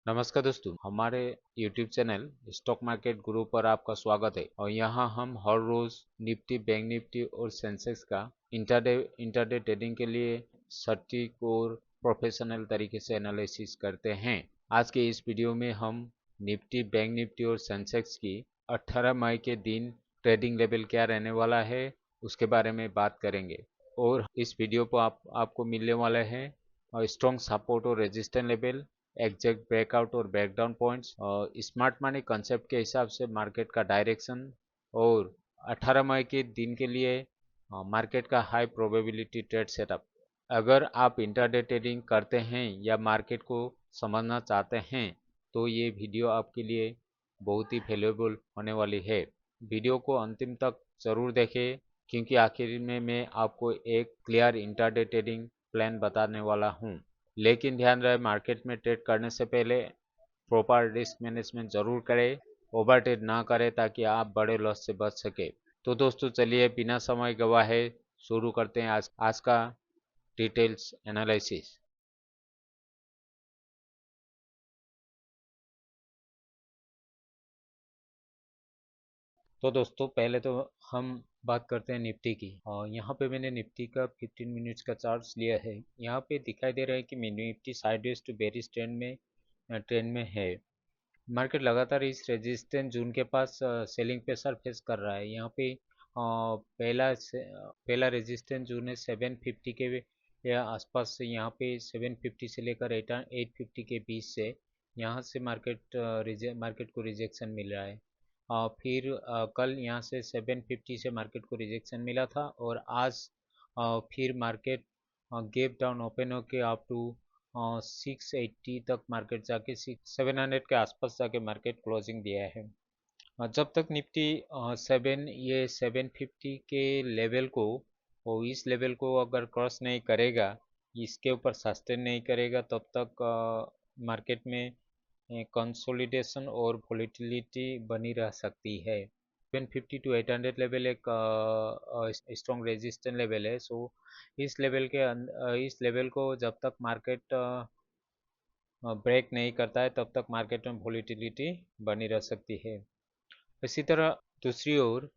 नमस्कार दोस्तों, हमारे YouTube चैनल स्टॉक मार्केट गुरु पर आपका स्वागत है। और यहाँ हम हर रोज निफ्टी, बैंक निफ्टी और सेंसेक्स का इंटरडे ट्रेडिंग के लिए सटीक और प्रोफेशनल तरीके से एनालिसिस करते हैं। आज के इस वीडियो में हम निफ्टी, बैंक निफ्टी और सेंसेक्स की 18 मई के दिन ट्रेडिंग लेवल क्या रहने वाला है उसके बारे में बात करेंगे। और इस वीडियो पर आपको मिलने वाले हैं स्ट्रॉन्ग सपोर्ट और रेजिस्टेंस लेवल, एग्जैक्ट ब्रेकआउट और ब्रेकडाउन पॉइंट्स, और स्मार्ट मनी कंसेप्ट के हिसाब से मार्केट का डायरेक्शन, और 18 मई के दिन के लिए मार्केट का हाई प्रोबेबिलिटी ट्रेड सेटअप। अगर आप इंटरडे ट्रेडिंग करते हैं या मार्केट को समझना चाहते हैं तो ये वीडियो आपके लिए बहुत ही वैल्यूएबल होने वाली है। वीडियो को अंतिम तक जरूर देखें क्योंकि आखिर में मैं आपको एक क्लियर इंटरडे ट्रेडिंग प्लान बताने वाला हूँ। लेकिन ध्यान रहे, मार्केट में ट्रेड करने से पहले प्रॉपर रिस्क मैनेजमेंट जरूर करें, ओवर ट्रेड ना करें ताकि आप बड़े लॉस से बच सके। तो दोस्तों चलिए बिना समय गवाए शुरू करते हैं आज का डिटेल्स एनालिसिस। तो दोस्तों पहले तो हम बात करते हैं निफ्टी की। और यहाँ पे मैंने निफ्टी का 15 मिनट्स का चार्ट लिया है। यहाँ पे दिखाई दे रहा है कि Nifty sideways to bearish trend में है। मार्केट लगातार इस रेजिस्टेंस जोन के पास सेलिंग प्रेशर फेस कर रहा है। यहाँ पे पहला रेजिस्टेंस जोन है 750 के या आसपास से। यहाँ पे 750 से लेकर 850 के बीच से यहाँ से मार्केट को रिजेक्शन मिल रहा है। फिर कल यहाँ से 750 से मार्केट को रिजेक्शन मिला था, और आज फिर मार्केट गैप डाउन ओपन होके अप टू 680 तक मार्केट जाके 700 के आसपास जाके मार्केट क्लोजिंग दिया है। जब तक निफ्टी 750 के लेवल को, और इस लेवल को अगर क्रॉस नहीं करेगा, इसके ऊपर सस्टेन नहीं करेगा, तब तक मार्केट में कंसोलिडेशन और वोलेटिलिटी बनी रह सकती है। 750 टू 800 लेवल एक स्ट्रॉन्ग रेजिस्टेंस लेवल है। सो इस लेवल को जब तक मार्केट ब्रेक नहीं करता है तब तक मार्केट में वोलेटिलिटी बनी रह सकती है। इसी तरह दूसरी ओर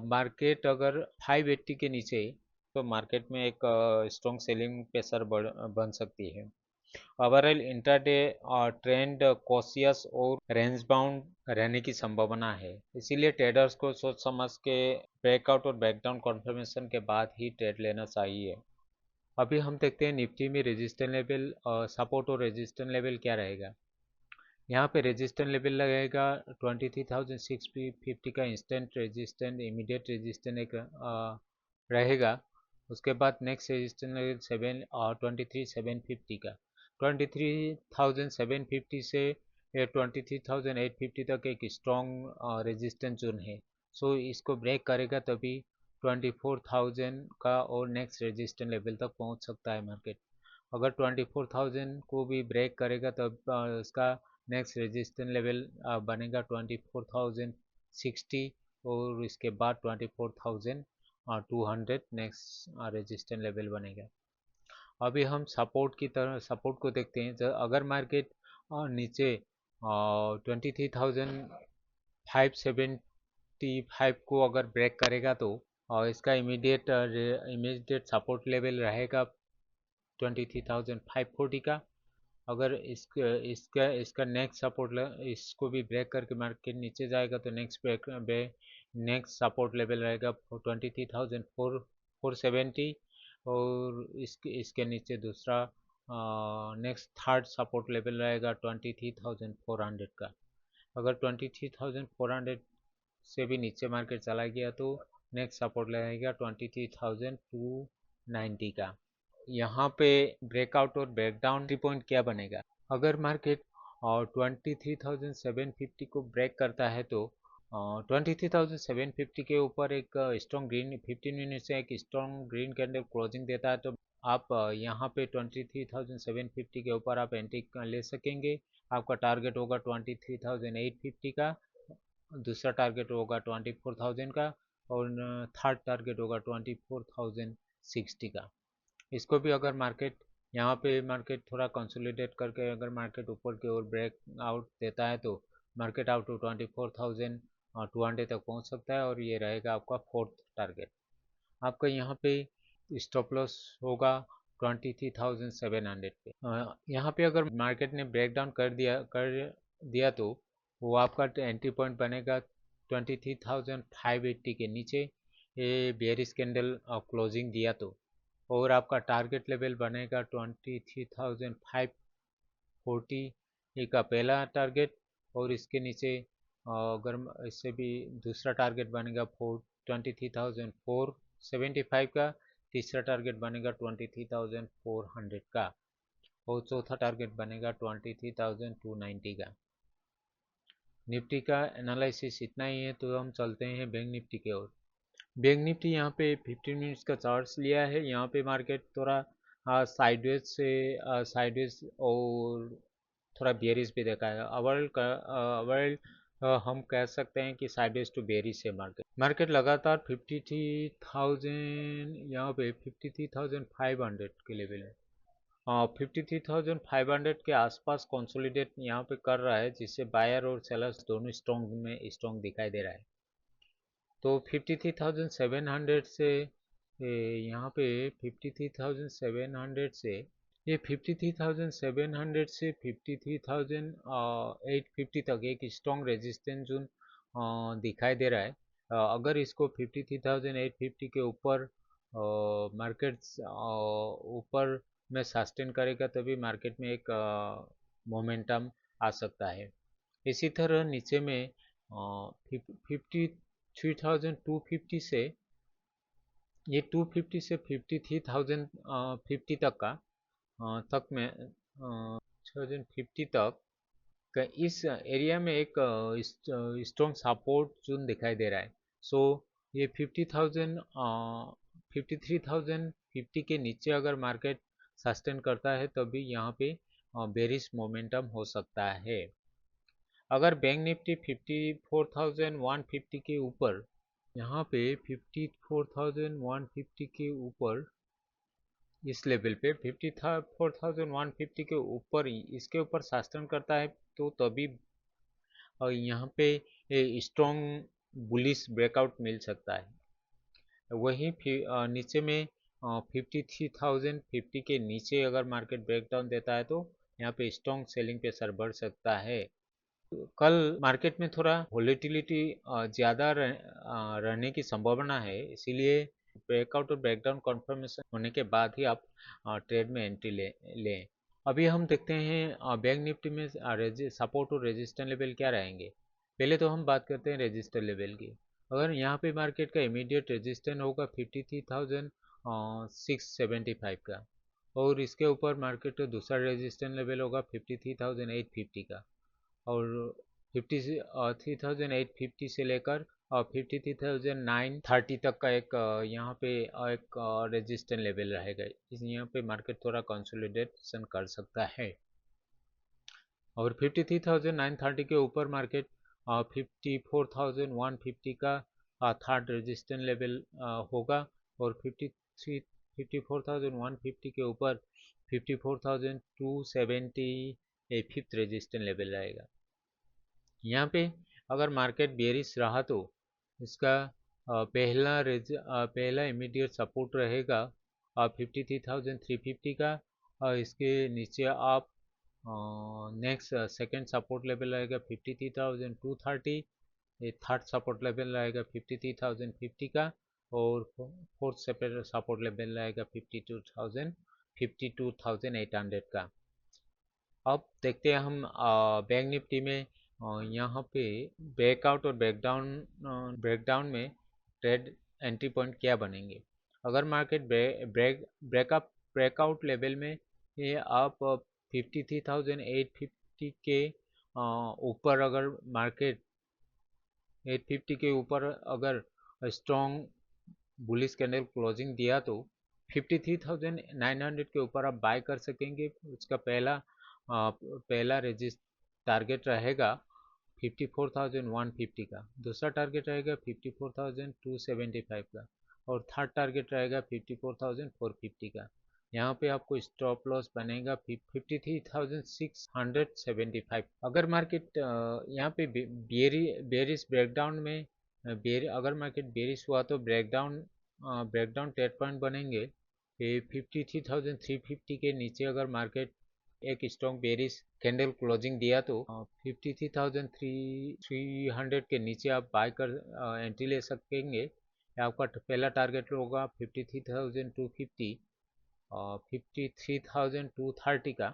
मार्केट अगर 580 के नीचे, तो मार्केट में एक स्ट्रॉन्ग सेलिंग प्रेशर बन सकती है। ओवरऑल इंट्राडे ट्रेंड कॉशियस और रेंज बाउंड रहने की संभावना है। इसीलिए ट्रेडर्स को सोच समझ के ब्रेकआउट और ब्रेकडाउन कॉन्फर्मेशन के बाद ही ट्रेड लेना चाहिए। अभी हम देखते हैं निफ्टी में रेजिस्टेंस लेवल, सपोर्ट और रेजिस्टेंस लेवल क्या रहेगा। यहाँ पे रेजिस्टेंस लेवल लगेगा 23,650 का इंस्टेंट रेजिस्टेंस, इमीडिएट रेजिस्टेंस एक रहेगा। उसके बाद नेक्स्ट रेजिस्टेंस लेवल 23,750 का। 23,750 से 23,850 तक एक स्ट्रॉन्ग रेजिस्टेंस जोन है। सो इसको ब्रेक करेगा तभी 24,000 का और नेक्स्ट रेजिस्टेंस लेवल तक पहुँच सकता है मार्केट। अगर 24,000 को भी ब्रेक करेगा तब इसका नेक्स्ट रेजिस्टेंस लेवल बनेगा 24,060, और इसके बाद 24,200 नेक्स्ट रेजिस्टेंस लेवल बनेगा। अभी हम सपोर्ट को देखते हैं। अगर मार्केट नीचे 23,575 को अगर ब्रेक करेगा तो इसका इमीडिएट सपोर्ट लेवल रहेगा 23,540 का। अगर इसका नेक्स्ट इसको भी ब्रेक करके मार्केट नीचे जाएगा तो नेक्स्ट सपोर्ट लेवल रहेगा 23,470, और इसके नीचे दूसरा नेक्स्ट थर्ड सपोर्ट लेवल रहेगा 23,400 का। अगर 23,400 से भी नीचे मार्केट चला गया तो नेक्स्ट सपोर्ट रहेगा 23,290 का। यहाँ पे ब्रेकआउट और ब्रेकडाउन की पॉइंट क्या बनेगा। अगर मार्केट 23,750 को ब्रेक करता है तो 23,750 के ऊपर एक स्ट्रॉन्ग ग्रीन 15 मिनट से एक स्ट्रॉन्ग ग्रीन कैंडल क्लोजिंग देता है, तो आप यहाँ पे 23,750 के ऊपर आप एंट्री ले सकेंगे। आपका टारगेट होगा 23,850 का, दूसरा टारगेट होगा 24,000 का, और थर्ड टारगेट होगा 24,060 का। इसको भी अगर मार्केट यहाँ पे मार्केट थोड़ा कंसोलिडेट करके अगर मार्केट ऊपर की ओर ब्रेक आउट देता है तो मार्केट आउट टू 24,200 तक पहुँच सकता है और ये रहेगा आपका फोर्थ टारगेट। आपका यहाँ पे स्टॉप लॉस होगा 23,700 पे। यहाँ पे अगर मार्केट ने ब्रेक डाउन कर दिया तो वो आपका एंट्री पॉइंट बनेगा 23,580 के नीचे ये बेयरिश कैंडल क्लोजिंग दिया तो, और आपका टारगेट लेवल बनेगा 23,540 का पहला टारगेट, और इसके नीचे अगर इससे भी दूसरा टारगेट बनेगा 23,475 का, तीसरा टारगेट बनेगा 23,400 का, और चौथा टारगेट बनेगा 23,290 का। निफ्टी का एनालिसिस इतना ही है, तो हम चलते हैं बैंक निफ्टी की ओर। बैंक निफ्टी यहाँ पे 15 मिनट्स का चार्ट्स लिया है। यहाँ पे मार्केट थोड़ा साइडवेज और थोड़ा बेयरिश भी देखा है। ओवरऑल हम कह सकते हैं कि साइडवेज टू बेयरिश है मार्केट लगातार 53,000 यहाँ पे 53,500 के लेवल है, 53,500 के आसपास कंसोलिडेट यहाँ पे कर रहा है, जिससे बायर और सेलर्स दोनों स्ट्रॉन्ग दिखाई दे रहा है। तो 53,700 से यहाँ पे 53,700 से ये 53,700 से 53,850 तक एक स्ट्रॉन्ग रेजिस्टेंस जोन दिखाई दे रहा है। अगर इसको 53,850 के ऊपर मार्केट्स ऊपर में सस्टेन करेगा तभी मार्केट में एक मोमेंटम आ सकता है। इसी तरह नीचे में 53,250 से ये 250 से 53,050 तक का तक में 6,050 तक का इस एरिया में एक स्ट्रॉन्ग सपोर्ट जोन दिखाई दे रहा है। सो ये 53,050 के नीचे अगर मार्केट सस्टेन करता है तभी यहाँ पे बेरिश मोमेंटम हो सकता है। अगर बैंक निफ्टी 54,150 के ऊपर, यहाँ पे 54,150 के ऊपर इस लेवल पे 54,150 के ऊपर इसके ऊपर सस्टेन करता है तो तभी यहाँ पे स्ट्रॉन्ग बुलिश ब्रेकआउट मिल सकता है। वहीं नीचे में 53,050 के नीचे अगर मार्केट ब्रेकडाउन देता है तो यहाँ पे स्ट्रॉन्ग सेलिंग प्रेशर बढ़ सकता है। कल मार्केट में थोड़ा वोलेटिलिटी ज़्यादा रहने की संभावना है, इसीलिए ब्रेकआउट और ब्रेकडाउन कंफर्मेशन होने के बाद ही आप ट्रेड में एंट्री लें। अभी हम देखते हैं बैंक निफ्टी में सपोर्ट और रेजिस्टेंस लेवल क्या रहेंगे। पहले तो हम बात करते हैं रेजिस्टेंस लेवल की। अगर यहाँ पे मार्केट का इमीडिएट रेजिस्टेंस होगा 53,675 का, और इसके ऊपर मार्केट का दूसरा रेजिस्टेंस लेवल होगा 53,850 का, और 53,850 से लेकर 53,930 तक का एक यहाँ पे एक रेजिस्टेंस लेवल रहेगा। इस यहाँ पे मार्केट थोड़ा कंसोलिडेशन कर सकता है, और 53,930 के ऊपर मार्केट 54,150 का थर्ड रेजिस्टेंस लेवल होगा, और 54,150 के ऊपर 54,270 फिफ्थ रेजिस्टेंस लेवल रहेगा। यहाँ पे अगर मार्केट बेरिश रहा तो इसका पहला इमीडिएट सपोर्ट रहेगा 53,350 का, और इसके नीचे आप नेक्स्ट सेकंड सपोर्ट लेवल रहेगा 53,230, ये थर्ड सपोर्ट लेवल रहेगा 53,050 का, और फोर्थ सपोर्ट लेवल रहेगा 52,800 का। अब देखते हैं हम बैंक निफ्टी में यहाँ पे ब्रेकआउट और ब्रेकडाउन में ट्रेड एंट्री पॉइंट क्या बनेंगे। अगर मार्केट ब्रेकआउट लेवल में ये आप 53,850 के ऊपर अगर मार्केट 850 के ऊपर अगर स्ट्रॉन्ग बुलिश कैंडल क्लोजिंग दिया तो 53,900 के ऊपर आप बाय कर सकेंगे। उसका पहला रेजिस्ट टारगेट रहेगा 54,150 का, दूसरा टारगेट रहेगा 54,275 का, और थर्ड टारगेट रहेगा 54,450 का। यहाँ पे आपको स्टॉप लॉस बनेगा 53,675। अगर मार्केट यहाँ पे बेरिश ब्रेकडाउन में अगर मार्केट बेरिश हुआ तो ब्रेकडाउन ट्रेड पॉइंट बनेंगे 53,350 के नीचे। अगर मार्केट एक स्ट्रॉन्ग बेरिश कैंडल क्लोजिंग दिया तो 53,300 के नीचे आप बाय कर एंट्री ले सकेंगे। आपका पहला टारगेट होगा 53,250 और 53,230 का,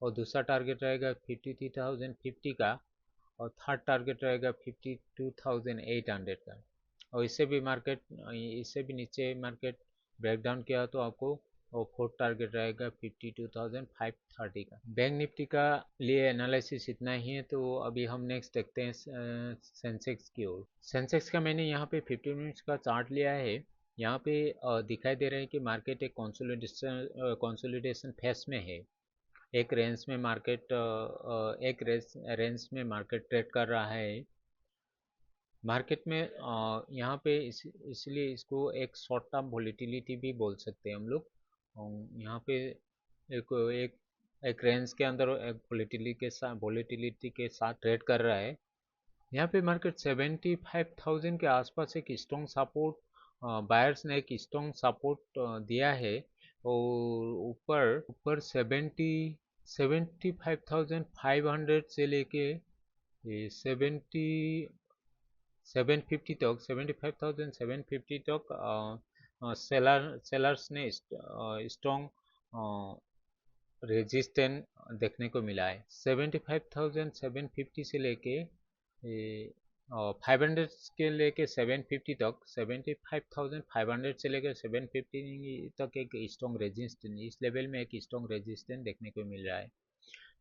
और दूसरा टारगेट रहेगा 53,050 का, और थर्ड टारगेट रहेगा 52,800 का। और इससे भी नीचे मार्केट ब्रेकडाउन किया तो आपको और फोर्थ टारगेट रहेगा 52,530 का। बैंक निफ्टी का लिए एनालिसिस इतना ही है। तो अभी हम नेक्स्ट देखते हैं सेंसेक्स की ओर। सेंसेक्स का मैंने यहाँ पे 15 मिनट्स का चार्ट लिया है। यहाँ पे दिखाई दे रहा है कि मार्केट एक कंसोलिडेशन फेस में है। एक रेंज में मार्केट ट्रेड कर रहा है। मार्केट में यहाँ पे इसलिए इसको एक शॉर्ट टर्म वोलेटिलिटी भी बोल सकते हैं हम लोग। यहाँ पे एक एक एक रेंज के अंदर एक वोलेटिलिटी के साथ ट्रेड कर रहा है। यहाँ पे मार्केट 75,000 के आसपास एक स्ट्रॉन्ग सपोर्ट, बायर्स ने एक स्ट्रॉन्ग सपोर्ट दिया है। और ऊपर ऊपर 75,500 से लेके 75,750 तक सेलर्स ने स्ट्रॉन्ग रेजिस्टेंस देखने को मिला है। 75,750 से लेके 500 के लेके 750 तक, 75,500 से लेकर 750 तक एक स्ट्रॉन्ग रेजिस्टेंस, इस लेवल में एक स्ट्रॉन्ग रेजिस्टेंस देखने को मिल रहा है।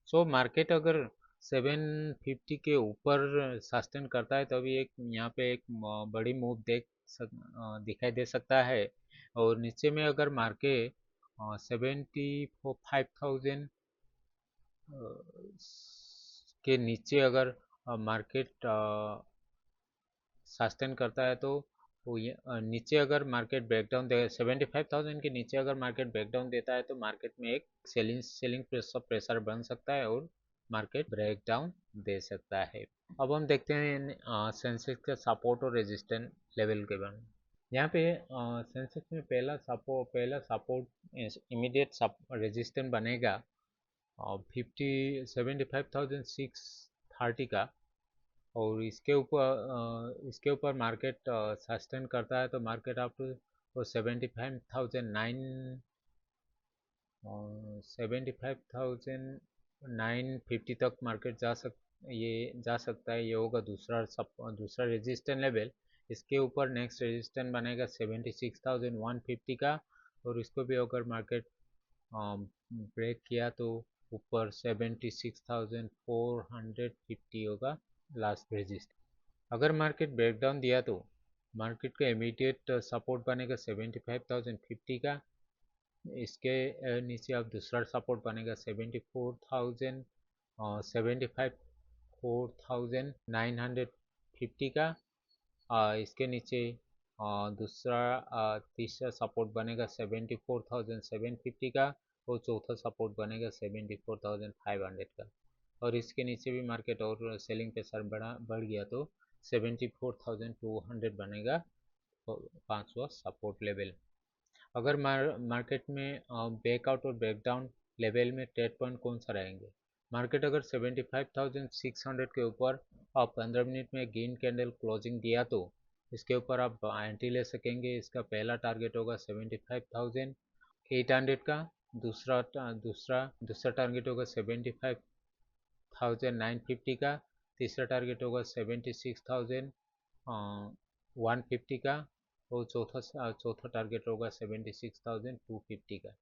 सो मार्केट अगर 750 के ऊपर सस्टेन करता है तो अभी एक यहाँ पे एक बड़ी मूव दिखाई दे सकता है। और नीचे में अगर मार्केट 75,000 के नीचे अगर मार्केट सस्टेन करता है तो वो नीचे अगर मार्केट ब्रेकडाउन दे 75,000 के नीचे अगर मार्केट ब्रेकडाउन देता है तो मार्केट में एक सेलिंग प्रेशर बन सकता है और मार्केट ब्रेकडाउन दे सकता है। अब हम देखते हैं सेंसेक्स का सपोर्ट और रेजिस्टेंस लेवल के बारे में। यहाँ पे सेंसेक्स में पहला सपोर्ट इमीडिएट रेजिस्टेंस बनेगा 75,630 का। और इसके ऊपर मार्केट सस्टेन करता है तो मार्केट अप टू 75,950 तक मार्केट जा सकता है। ये होगा दूसरा रेजिस्टेंस लेवल। इसके ऊपर नेक्स्ट रेजिस्टेंस बनेगा 76,150 का, और इसको भी अगर मार्केट ब्रेक किया तो ऊपर 76,450 होगा लास्ट रेजिस्टेंस। अगर मार्केट ब्रेकडाउन दिया तो मार्केट का इमीडिएट सपोर्ट बनेगा 75,050 का। इसके नीचे अब दूसरा सपोर्ट बनेगा 4,950 का। इसके नीचे तीसरा सपोर्ट बनेगा 74,750 का, और चौथा सपोर्ट बनेगा 74,500 का। और इसके नीचे भी मार्केट और सेलिंग प्रेशर बढ़ गया तो 74,200 बनेगा पांचवा सपोर्ट लेवल। अगर मार्केट में ब्रेकआउट और ब्रेकडाउन लेवल में ट्रेड पॉइंट कौन सा रहेंगे। मार्केट अगर 75,600 के ऊपर 15 मिनट में ग्रीन कैंडल क्लोजिंग दिया तो इसके ऊपर आप एंट्री ले सकेंगे। इसका पहला टारगेट होगा 75,800 का, दूसरा टारगेट होगा 75,950 का, तीसरा टारगेट होगा 76,150 का, और चौथा टारगेट होगा 76,250 का।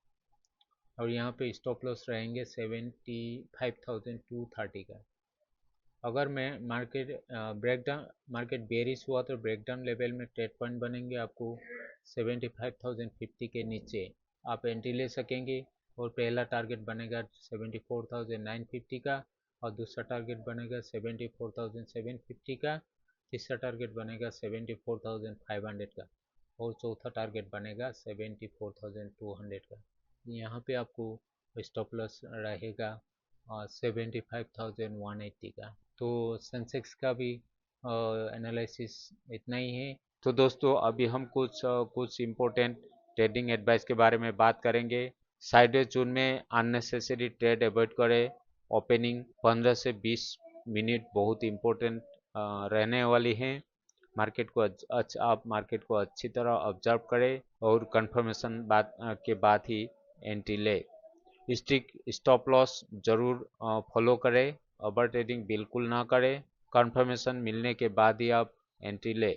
और यहाँ पे स्टॉप लॉस रहेंगे 75,230 का। अगर मैं मार्केट बेरिश हुआ तो ब्रेकडाउन लेवल में ट्रेड पॉइंट बनेंगे आपको 75,050 के नीचे आप एंट्री ले सकेंगे। और पहला टारगेट बनेगा 74,950 का, और दूसरा टारगेट बनेगा 74,750 का, तीसरा टारगेट बनेगा 74,500 का, और चौथा टारगेट बनेगा 74,200 का। यहाँ पे आपको स्टॉप लॉस रहेगा 75,180 का। तो सेंसेक्स का भी एनालिसिस इतना ही है। तो दोस्तों अभी हम कुछ इम्पोर्टेंट ट्रेडिंग एडवाइस के बारे में बात करेंगे। साइडवेज जोन में अननेसेसरी ट्रेड अवॉइड करें। ओपनिंग 15 से 20 मिनट बहुत इम्पोर्टेंट रहने वाली हैं। आप मार्केट को अच्छी तरह ऑब्जर्व करें और कंफर्मेशन के बाद ही एंट्री ले। स्टिक स्टॉप लॉस जरूर फॉलो करें। ओवर ट्रेडिंग बिल्कुल ना करें। कंफर्मेशन मिलने के बाद ही आप एंट्री ले।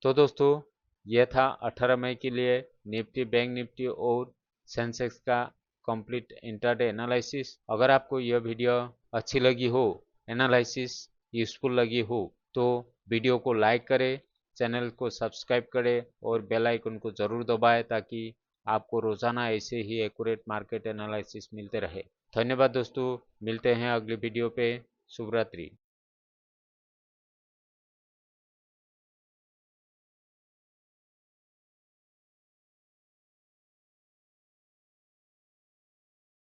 तो दोस्तों यह था 18 मई के लिए निफ्टी, बैंक निफ्टी और सेंसेक्स का कंप्लीट इंट्राडे एनालिसिस। अगर आपको यह वीडियो अच्छी लगी हो, एनालिसिस यूजफुल लगी हो, तो वीडियो को लाइक करें, चैनल को सब्सक्राइब करें और बेल आइकन को ज़रूर दबाएं ताकि आपको रोज़ाना ऐसे ही एक्यूरेट मार्केट एनालिसिस मिलते रहे। धन्यवाद दोस्तों, मिलते हैं अगली वीडियो पे। शुभ रात्रि।